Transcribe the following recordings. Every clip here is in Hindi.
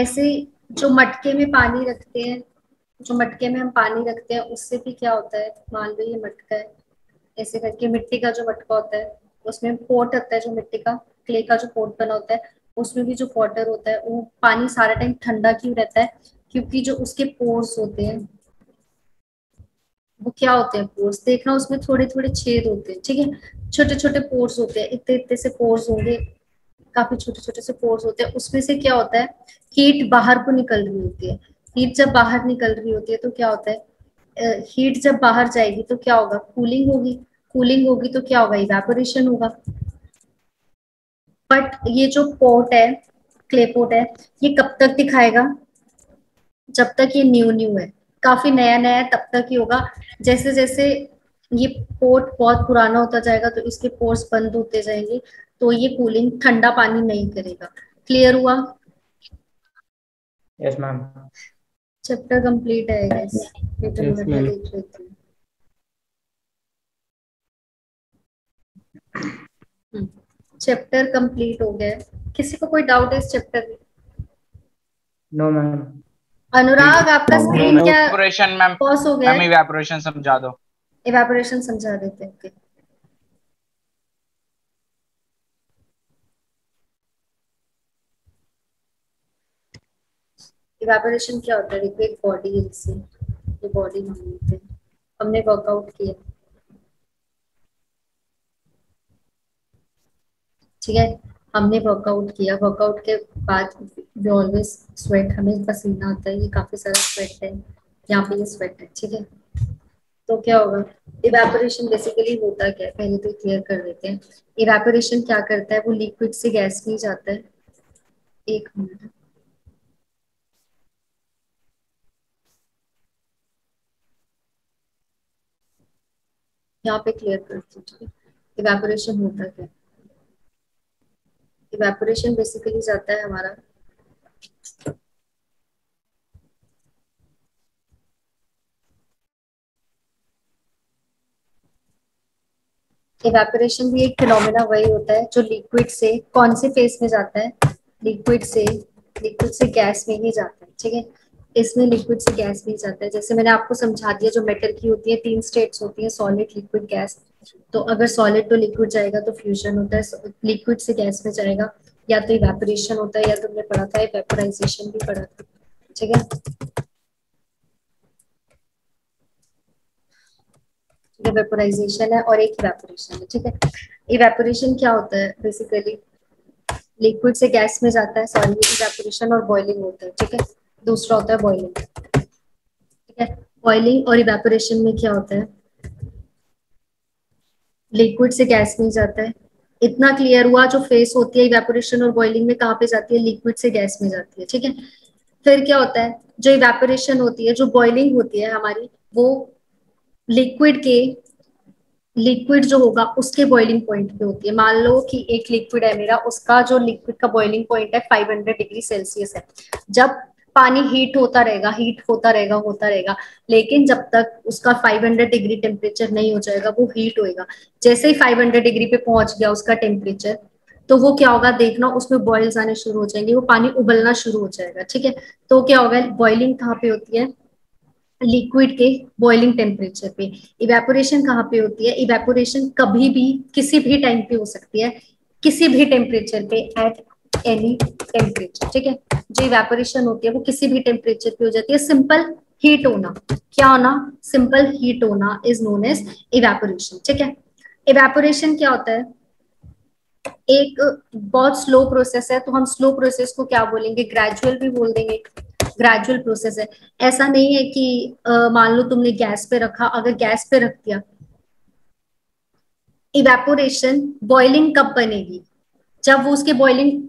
ऐसे जो मटके में पानी रखते हैं, जो मटके में हम पानी रखते हैं उससे भी क्या होता है, मान लो ये मटका है, ऐसे करके मिट्टी का जो मटका होता है उसमें पोट होता है, जो मिट्टी का क्ले का जो पोट बना होता है उसमें भी जो वाटर होता है वो पानी सारा टाइम ठंडा क्यों रहता है, क्योंकि जो उसके पोर्स होते हैं वो क्या होते हैं, पोर्स देखना उसमें थोड़े थोड़े छेद होते हैं, ठीक है, छोटे छोटे पोर्स होते हैं, इतने इतने से पोर्स होंगे, काफी छोटे छोटे से पोर्स होते हैं, उसमें से क्या होता है, हीट बाहर को निकल रही होती है। हीट जब बाहर निकल रही होती है तो क्या होता है, हीट जब बाहर जाएगी तो क्या होगा, कूलिंग होगी, कूलिंग होगी तो क्या होगा, इवेपोरेशन होगा। बट ये जो पोर्ट है, क्ले पोर्ट है, ये कब तक दिखाएगा, जब तक ये न्यू न्यू है, काफी नया नया है तब तक ही होगा। जैसे जैसे ये पोर्ट बहुत पुराना होता जाएगा तो इसके पोर्स बंद होते जाएंगे, तो ये कूलिंग ठंडा पानी नहीं करेगा। क्लियर हुआ? Yes ma'am. चैप्टर कंप्लीट है गैस, एक यस मिनट में मैम। देख लेती हूँ। चैप्टर कंप्लीट हो गया है। किसी को कोई डाउट है इस चैप्टर में? No ma'am. अनुराग आपका स्क्रीन क्या इवेपोरेशन मैम, पॉज हो गया मैम है? इवेपोरेशन समझा दो। इवेपोरेशन समझा देते हैं, okay। इवेपोरेशन क्या होता है, देखो एक बॉडी है, जैसे ये बॉडी मान लेते हैं, हमने वर्कआउट किया, ठीक है, हमने वर्कआउट किया, वर्कआउट के बाद वी ऑलवेज स्वेट, हमें पसीना आता है, ये काफी सारा स्वेट है, यहाँ पे ये स्वेट है, ठीक है। तो क्या होगा, इवेपोरेशन बेसिकली होता क्या है, पहले तो क्लियर कर देते हैं। इवेपोरेशन क्या करता है, वो लिक्विड से गैस में जाता है। एक मिनट, यहाँ पे क्लियर करती हूँ, ठीक है। इवेपोरेशन होता क्या है, इवेपोरेशन बेसिकली जाता है हमारा, इवेपोरेशन भी एक फिनोमेना वही होता है जो लिक्विड से कौन से फेस में जाता है, लिक्विड से गैस में ही जाता है, ठीक है। इसमें लिक्विड से गैस में ही जाता है, जैसे मैंने आपको समझा दिया, जो मैटर की होती है तीन स्टेट्स होती है, सॉलिड, लिक्विड, गैस। तो अगर सॉलिड टू लिक्विड जाएगा तो फ्यूजन होता है, लिक्विड से गैस में जाएगा या तो इवेपोरेशन होता है, या तुमने पढ़ा था वेपोराइजेशन भी पढ़ा था, ठीक है। वेपोराइजेशन है और एक इवेपोरेशन है, ठीक है। इवेपोरेशन क्या होता है, बेसिकली लिक्विड से गैस में जाता है, सॉरी, इवेपोरेशन और बॉइलिंग होता है, ठीक है। दूसरा होता है बॉइलिंग, ठीक है। बॉइलिंग और इवेपोरेशन में क्या होता है, लिक्विड से गैस में जाता है, इतना क्लियर हुआ। जो फेस होती है इवेपोरेशन और बॉइलिंग में कहाँ पे जाती है, लिक्विड से गैस में जाती है, ठीक है। फिर क्या होता है, जो इवेपोरेशन होती है, जो बॉइलिंग होती है हमारी, वो लिक्विड के, लिक्विड जो होगा उसके बॉइलिंग पॉइंट पे होती है। मान लो कि एक लिक्विड है मेरा, उसका जो लिक्विड का बॉइलिंग पॉइंट है 500 डिग्री सेल्सियस है। जब पानी हीट होता रहेगा, हीट होता रहेगा, लेकिन जब तक उसका 500 डिग्री टेम्परेचर नहीं हो जाएगा वो हीट होएगा। जैसे ही 500 डिग्री पे पहुंच गया उसका टेम्परेचर, तो वो क्या होगा देखना, उसमें बॉइल्स आने शुरू हो जाएंगे, वो पानी उबलना शुरू हो जाएगा, ठीक है। तो क्या होगा, बॉइलिंग कहाँ पे होती है, लिक्विड के बॉइलिंग टेम्परेचर पे। इवेपोरेशन कहाँ पे होती है, इवेपोरेशन कभी भी किसी भी टाइम पे हो सकती है, किसी भी टेम्परेचर पे, एट एनी टेम्परेचर, ठीक है। जो इवेपोरेशन होती है वो किसी भी टेम्परेचर पे हो जाती है, सिंपल हीट होना, क्या होना, सिंपल हीट होना इज नोन एज इवेपोरेशन, ठीक है। इवेपोरेशन क्या होता है, एक बहुत स्लो प्रोसेस है, तो हम स्लो प्रोसेस को क्या बोलेंगे, ग्रेजुअल भी बोल देंगे, ग्रेजुअल प्रोसेस है। ऐसा नहीं है कि मान लो तुमने गैस पे रखा, अगर गैस पे रख दिया, इवेपोरेशन बॉइलिंग कब बनेगी, जब वो उसके बॉइलिंग,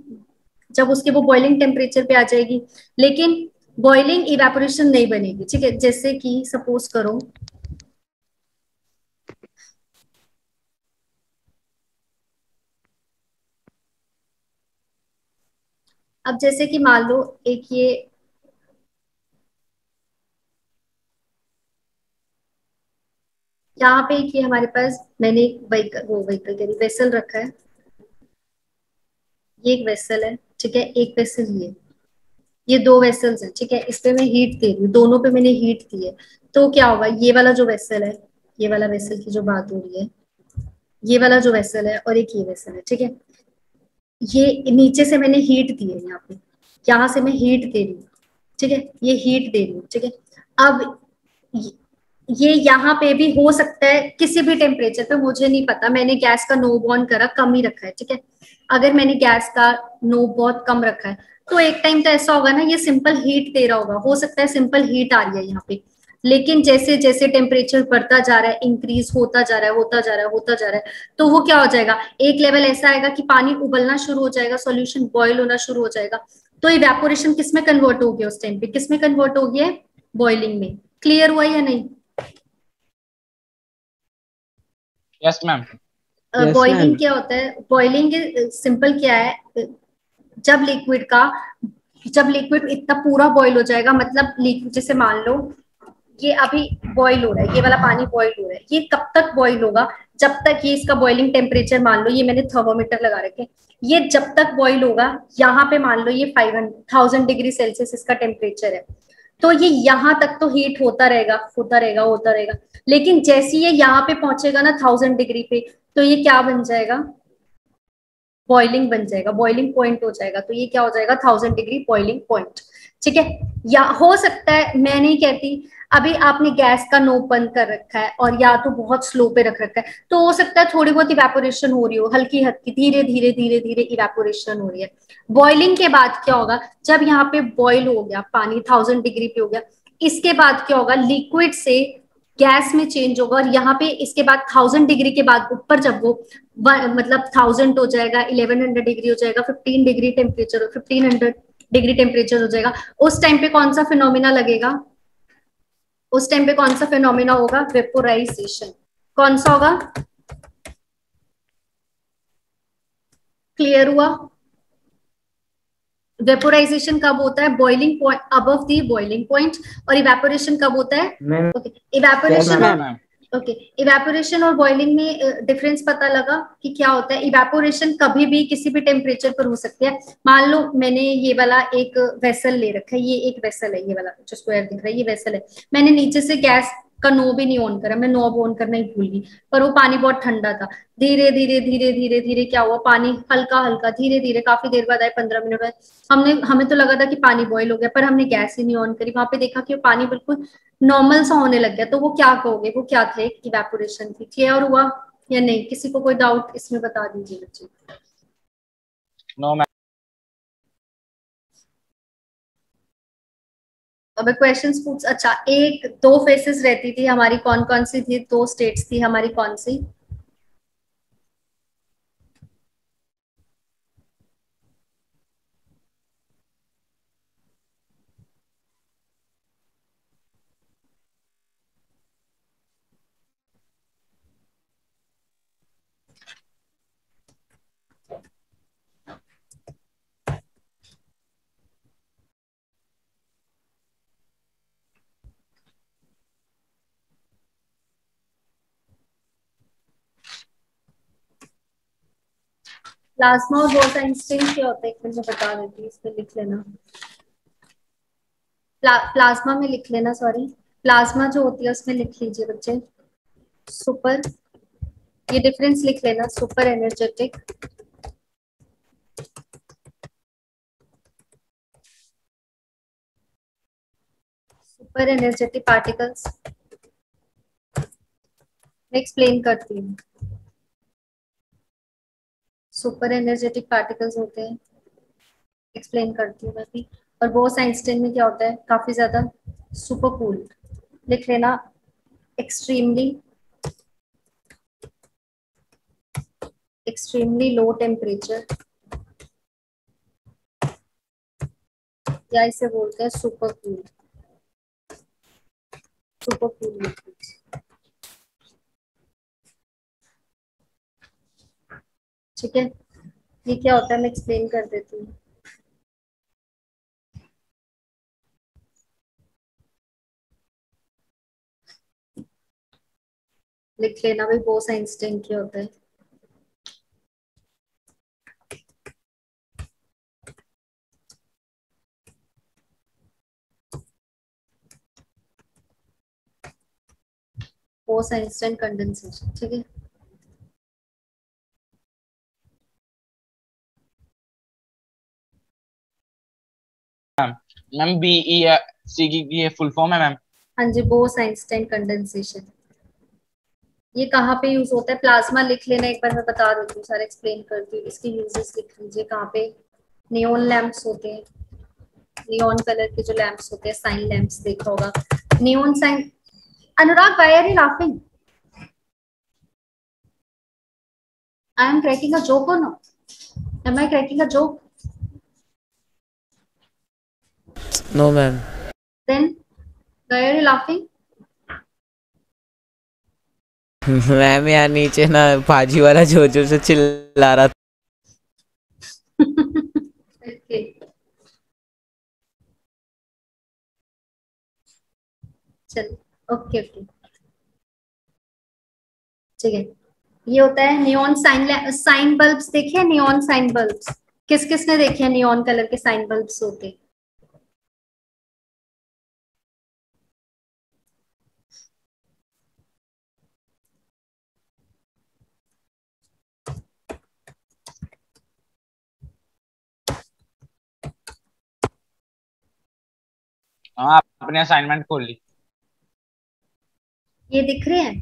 जब उसके वो बॉइलिंग टेम्परेचर पे आ जाएगी, लेकिन बॉइलिंग इवेपोरेशन नहीं बनेगी, ठीक है। जैसे कि सपोज करो, अब जैसे कि मान लो एक ये, यहाँ पे एक ये हमारे पास, मैंने एक व्हीकल, वो व्हीकल कह रही, वेसल रखा है, ये एक वेसल है, ठीक है, एक वेसल ये, ये दो वेसल्स हैं, ठीक है, इस पे मैं हीट दे रही हूँ, दोनों पे मैंने हीट दी है। तो क्या होगा, ये वाला जो वेसल है, ये वाला वेसल की जो बात हो रही है, ये वाला जो वेसल है और एक ये वेसल है, ठीक है, ये नीचे से मैंने हीट दी है, यहाँ पे यहाँ से मैं हीट दे रही हूँ, ठीक है, ये हीट दे रही हूँ, ठीक है। अब ये यहाँ पे भी हो सकता है किसी भी टेम्परेचर पे, मुझे नहीं पता, मैंने गैस का नोब ऑन करा कम ही रखा है, ठीक है। अगर मैंने गैस का नोब बहुत कम रखा है तो एक टाइम तो ऐसा होगा ना, ये सिंपल हीट दे रहा होगा, हो सकता है सिंपल हीट आ रही है यहाँ पे, लेकिन जैसे जैसे टेम्परेचर बढ़ता जा रहा है, इंक्रीज होता जा रहा है, होता जा रहा है, होता जा रहा है, तो वो क्या हो जाएगा, एक लेवल ऐसा आएगा कि पानी उबलना शुरू हो जाएगा, सॉल्यूशन बॉयल होना शुरू हो जाएगा। तो इवेपोरेशन किस में कन्वर्ट हो गया, उस टाइम पे किस में कन्वर्ट हो गया, बॉइलिंग में। क्लियर हुआ या नहीं। Yes ma'am. Yes boiling ma'am. क्या होता है, बॉइलिंग सिंपल क्या है, जब लिक्विड का, जब लिक्विड इतना पूरा बॉईल हो जाएगा, मतलब लिक्विड जैसे मान लो ये अभी बॉईल हो रहा है, ये वाला पानी बॉईल हो रहा है, ये कब तक बॉईल होगा, जब तक ये इसका बॉइलिंग टेम्परेचर, मान लो ये मैंने थर्मोमीटर लगा रखे, ये जब तक बॉईल होगा, यहाँ पे मान लो ये 500,000 डिग्री सेल्सियस इसका टेम्परेचर है, तो ये यहाँ तक तो हीट होता रहेगा, होता रहेगा, होता रहेगा, लेकिन जैसे ये यहाँ पे पहुंचेगा ना 1000 डिग्री पे, तो ये क्या बन जाएगा, बॉइलिंग बन जाएगा, बॉइलिंग पॉइंट हो जाएगा, तो ये क्या हो जाएगा, 1000 डिग्री बॉइलिंग पॉइंट, ठीक है। या हो सकता है, मैं नहीं कहती, अभी आपने गैस का नोब बंद कर रखा है और या तो बहुत स्लो पे रख रखा है, तो हो सकता है थोड़ी बहुत इवेपोरेशन हो रही हो, हल्की हल्की, धीरे धीरे धीरे धीरे इवेपोरेशन हो रही है। बॉइलिंग के बाद क्या होगा, जब यहाँ पे बॉइल हो गया पानी, 1000 डिग्री पे हो गया, इसके बाद क्या होगा, लिक्विड से गैस में चेंज होगा, और यहाँ पे इसके बाद 1000 डिग्री के बाद ऊपर जब वो मतलब 1000 हो जाएगा, 1100 डिग्री हो जाएगा, 15 डिग्री टेम्परेचर, 1500 डिग्री टेम्परेचर हो जाएगा, उस टाइम पे कौन सा फिनोमिना लगेगा, उस टाइम पे कौन सा फिनोमिना होगा, वेपोराइजेशन। कौन सा होगा, क्लियर हुआ। वेपोराइजेशन कब होता है, बॉइलिंग पॉइंट, अबव दी बॉइलिंग पॉइंट, और इवेपोरेशन कब होता है, ma'am. Okay, yes yes evaporation और, मैम। मैम। ओके, इवेपोरेशन और बॉइलिंग में डिफरेंस पता लगा कि क्या होता है। इवेपोरेशन कभी भी किसी भी टेम्परेचर पर हो सकती है। मान लो मैंने ये वाला एक वेसल ले रखा है, ये एक वेसल है, ये वाला जो स्क्वायर दिख रहा है ये वेसल है, मैंने नीचे से गैस का नोब ही नहीं ऑन करा, मैं नोब ऑन करना ही भूल गई, पर वो पानी बहुत ठंडा था, धीरे धीरे धीरे धीरे धीरे क्या हुआ, पानी हल्का हल्का धीरे धीरे, काफी देर बाद आए, 15 मिनट बाद, हमें तो लगा था कि पानी बॉईल हो गया, पर हमने गैस ही नहीं ऑन करी, वहां पे देखा कि वो पानी बिल्कुल नॉर्मल सा होने लग गया, तो वो क्या कहोगे, वो क्या थे, इवेपोरेशन थी। क्लियर हुआ या नहीं, किसी को कोई डाउट इसमें बता दीजिए बच्चे। No ma'am. अब क्वेश्चंस पूछ, अच्छा, एक दो फेसेस रहती थी हमारी, कौन कौन सी थी, दो स्टेट्स थी हमारी, कौन सी, प्लाज्मा और बोल्टनस्टीन क्या होता है, एक मिनट में बता देती हूँ, इस पे लिख लेना, प्लाज्मा में लिख लेना, सॉरी, प्लाज्मा जो होती है उसमें लिख लीजिए बच्चे, सुपर, ये डिफरेंस लिख लेना, super energetic, super energetic particles, मैं एक्सप्लेन करती हूँ, सुपर एनर्जेटिक पार्टिकल्स होते हैं, एक्सप्लेन करती हूँ मैं भी। और बोस आइंस्टाइन में क्या होता है, काफी ज्यादा सुपर कूल, लिख लेना, एक्सट्रीमली, एक्सट्रीमली लो टेम्परेचर, या इसे बोलते हैं super cool, super cool liquids, ठीक है। ये क्या होता है, मैं एक्सप्लेन कर देती हूँ, लिख लेना भाई, बोस आइंस्टाइन क्या होता है। Bose-Einstein कंडेंसेशन, ठीक है। मैम BEC की ये फुल फॉर्म है मैम। हाँ जी, Bose-Einstein कंडेंसेशन। ये कहाँ पे यूज होता है? प्लाज्मा लिख लेना, एक बार मैं बता देती हूँ, सारा एक्सप्लेन करती हूँ। इसके यूजेस लिख लीजिए कहाँ पे। नियॉन लैंप्स होते हैं, नियॉन कलर के जो लैंप्स होते हैं, साइन लैंप्स देखा होगा। Neon sign. Anurag, why are you laughing? I am cracking a joke or not? Am I cracking a joke? No, ma'am. Then why are you laughing? Ma'am यार नीचे ना पाजी वाला जोर जोर से चिल्ला रहा था। ओके, चल, ओके ओके, ठीक है। ये होता है नियॉन साइन बल्ब्स। देखे नियॉन साइन बल्ब्स? किस किस ने देखे हैं नियॉन कलर के साइन बल्ब्स होते हैं? हाँ, आपने असाइनमेंट खोल ली। ये दिख रहे हैं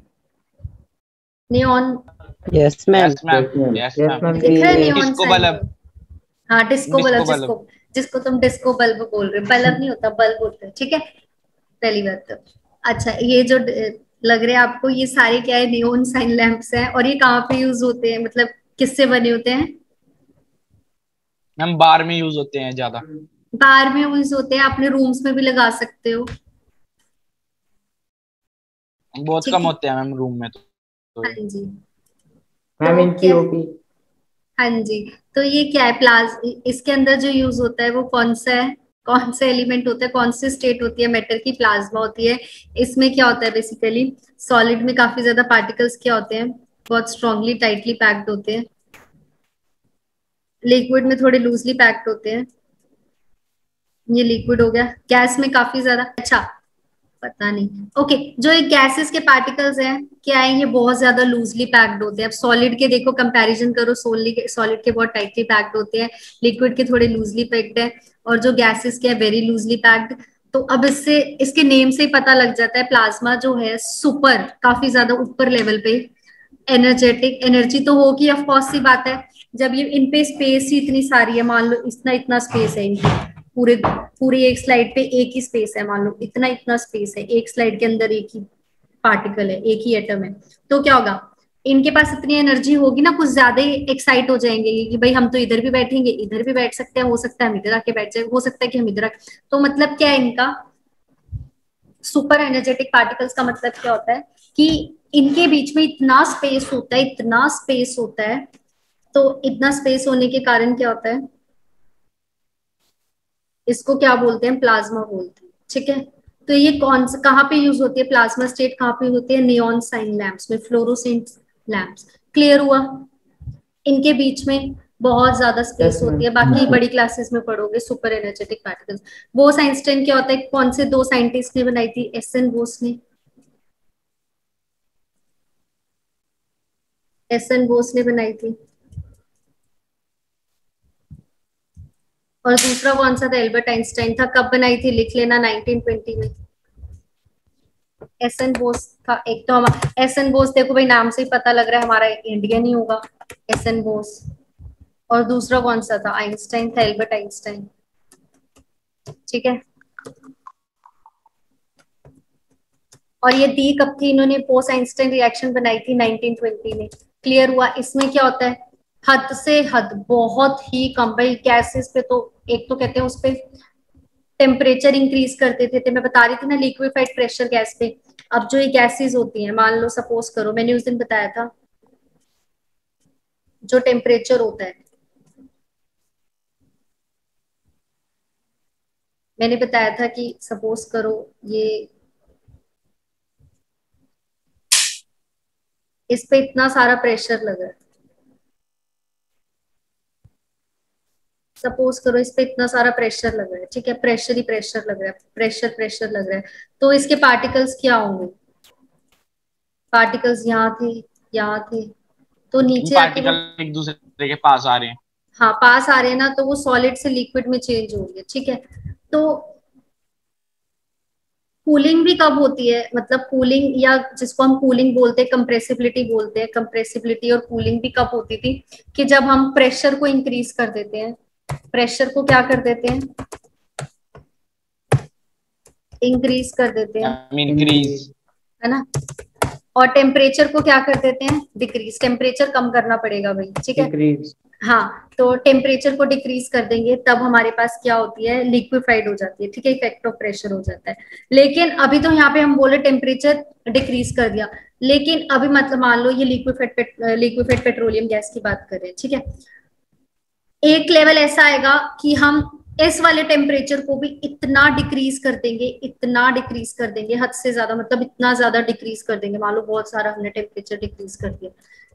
neon? Yes ma'am. Yes ma'am, Yes, ma'am. Yes Yes, ma'am. ma'am. दिख रहा है ये neon disco sign bulb, bulb? हाँ, डिस्को बल्ब, डिस्को जिसको बल्ब। जिसको तुम डिस्को बल्ब बोल रहे हो। बल्ब नहीं होता, बल्ब होता है, ठीक है। पहली बात तो अच्छा, ये जो लग रहे हैं आपको, ये सारे क्या है? नियॉन साइन लैंप्स हैं। और ये कहाँ पे यूज होते हैं, मतलब किससे बने होते हैं? मैम बार में यूज होते हैं ज्यादा। बार में यूज होते हैं, अपने रूम्स में भी लगा सकते हो, बहुत ठीक कम है। होते हैं मैम रूम में तो हाँ जी, मैम तो इनकी क्या? ओपी। हाँ जी, तो ये क्या है? इसके अंदर जो यूज होता है वो कौन सा है? कौन सा एलिमेंट होता है? कौन सी स्टेट होती है मैटर की? प्लाज्मा होती है। इसमें क्या होता है बेसिकली? सॉलिड में काफी ज्यादा पार्टिकल्स क्या होते हैं? बहुत स्ट्रांगली टाइटली पैक्ड होते हैं। लिक्विड में थोड़े लूजली पैक्ड होते हैं। ये लिक्विड हो गया। गैस में काफी ज्यादा, अच्छा पता नहीं। ओके, जो एक गैसेस के पार्टिकल्स हैं, क्या है? ये बहुत ज्यादा लूजली पैक्ड होते हैं। अब सॉलिड के देखो, कंपैरिजन करो, सॉलिड के बहुत टाइटली पैक्ड होते हैं, लिक्विड के थोड़े लूजली पैक्ड है, और जो गैसेस के वेरी लूजली पैक्ड। तो अब इससे, इसके नेम से ही पता लग जाता है, प्लाज्मा जो है सुपर, काफी ज्यादा ऊपर लेवल पे एनर्जेटिक। एनर्जी तो होगी, ऑफ कोर्स सी बात है, जब ये इन पे स्पेस ही इतनी सारी है। मान लो इतना इतना स्पेस है इनकी, पूरे पूरी एक स्लाइड पे एक ही स्पेस है। मान लो इतना इतना स्पेस है, एक स्लाइड के अंदर एक ही पार्टिकल है, एक ही एटम है। तो क्या होगा? इनके पास इतनी एनर्जी होगी ना, कुछ ज्यादा ही एक्साइट हो जाएंगे कि भाई हम तो इधर भी बैठेंगे, इधर भी बैठ सकते हैं, हो सकता है हम इधर आके बैठ जाए, हो सकता है कि हम इधर आके। तो मतलब क्या है इनका? सुपर एनर्जेटिक पार्टिकल्स का मतलब क्या होता है कि इनके बीच में इतना स्पेस होता है, इतना स्पेस होता है। तो इतना स्पेस होने के कारण क्या होता है? इसको क्या बोलते हैं? प्लाज्मा बोलते हैं, ठीक है। तो ये कौन सा, कहाँ पे यूज होती है प्लाज्मा स्टेट? कहाँ पे होती है? नियॉन साइन लैंप्स में, फ्लोरोसेंट लैंप्स। क्लियर हुआ? इनके बीच में बहुत ज्यादा स्पेस यस होती है, मैम। बाकी बड़ी क्लासेस में पढ़ोगे super energetic particles. Bose Einstein क्या होता है? कौन से दो साइंटिस्ट ने बनाई थी? एस एन बोस ने, एस एन बोस ने बनाई थी। और दूसरा कौन सा था? एल्बर्ट आइंस्टाइन था। कब बनाई थी? लिख लेना, 1920 में। एस एन बोस था एक तो। हम एस एन बोस, देखो भाई नाम से ही पता लग रहा है हमारा इंडियन ही होगा, एस एन बोस। और दूसरा कौन सा था? आइंस्टाइन था, एल्बर्ट आइंस्टाइन, ठीक है। और ये दी कब थी इन्होंने? पोस्ट आइंस्टाइन रिएक्शन बनाई थी 1920 में। क्लियर हुआ? इसमें क्या होता है? हद से हद, बहुत ही कम भाई। गैसेस पे तो, एक तो कहते हैं उस पे टेम्परेचर इंक्रीज कर देते थे। मैं बता रही थी ना, लिक्विफाइड प्रेशर गैस पे। अब जो ये गैसेस होती हैं, मान लो सपोज करो, मैंने उस दिन बताया था, जो टेम्परेचर होता है, मैंने बताया था कि सपोज करो ये, इस पे इतना सारा प्रेशर लग रहा है। सपोज करो इस पे इतना सारा प्रेशर लग रहा है, ठीक है। प्रेशर ही प्रेशर लग रहा है, प्रेशर प्रेशर लग रहा है। तो इसके पार्टिकल्स क्या होंगे? पार्टिकल्स यहाँ थे, तो नीचे आके वो, पार्टिकल एक दूसरे के पास आ रहे हैं। हाँ पास आ रहे हैं ना, तो वो सॉलिड से लिक्विड में चेंज हो रही है, ठीक है। तो कूलिंग भी कब होती है, मतलब कूलिंग या जिसको हम कूलिंग बोलते हैं, कंप्रेसिबिलिटी बोलते हैं, कंप्रेसिबिलिटी और कूलिंग भी कब होती थी, कि जब हम प्रेशर को इंक्रीज कर देते हैं, प्रेशर को क्या कर देते हैं, इंक्रीज कर देते हैं, इंक्रीज, है ना, और टेम्परेचर को क्या कर देते हैं, डिक्रीज, टेम्परेचर कम करना पड़ेगा भाई, ठीक है। डिक्रीज। हाँ, तो टेम्परेचर को डिक्रीज कर देंगे, तब हमारे पास क्या होती है, लिक्विफाइड हो जाती है, ठीक है, इफेक्ट ऑफ प्रेशर हो जाता है। लेकिन अभी तो यहाँ पे हम बोले टेम्परेचर डिक्रीज कर दिया, लेकिन अभी मतलब मान लो ये लिक्विफाइड पेट्रोलियम गैस की बात कर रहे हैं, ठीक है। एक लेवल ऐसा आएगा कि हम इस वाले टेम्परेचर को भी इतना डिक्रीज कर देंगे, इतना डिक्रीज कर देंगे, हद से ज्यादा, मतलब इतना ज्यादा डिक्रीज कर देंगे, मान लो बहुत सारा हमने टेम्परेचर डिक्रीज कर दिया,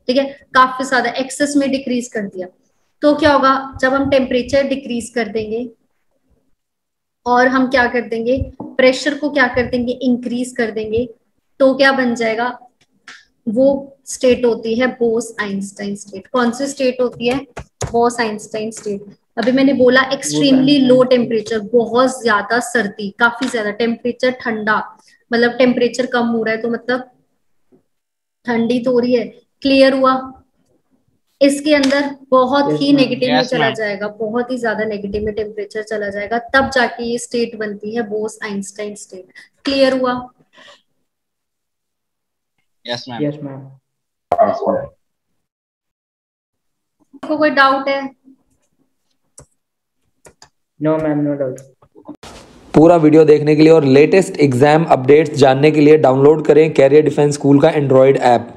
ठीक है, काफी ज्यादा एक्सेस में डिक्रीज कर दिया, तो क्या होगा, जब हम टेम्परेचर डिक्रीज कर देंगे और हम क्या कर देंगे, प्रेशर को क्या कर देंगे, इंक्रीज कर देंगे, तो क्या बन जाएगा, वो स्टेट होती है बोस आइंस्टाइन स्टेट। कौन सी स्टेट होती है, बोस आइंस्टाइन स्टेट। अभी मैंने बोला एक्सट्रीमली लो टेम्परेचर, बहुत ज्यादा सर्दी, काफी ज्यादा टेम्परेचर ठंडा, मतलब टेम्परेचर कम हो रहा है तो मतलब ठंडी तो हो रही है, क्लियर हुआ। इसके अंदर बहुत ही नेगेटिव में चला जाएगा, बहुत ही ज्यादा नेगेटिव में टेम्परेचर चला जाएगा, तब जाके ये स्टेट बनती है बोस आइंस्टाइन स्टेट। क्लियर हुआ? Yes ma'am. Yes ma'am. आपको कोई डाउट है? No ma'am, no doubt. पूरा वीडियो देखने के लिए और लेटेस्ट एग्जाम अपडेट्स जानने के लिए डाउनलोड करें कैरियर डिफेंस स्कूल का एंड्रॉयड ऐप।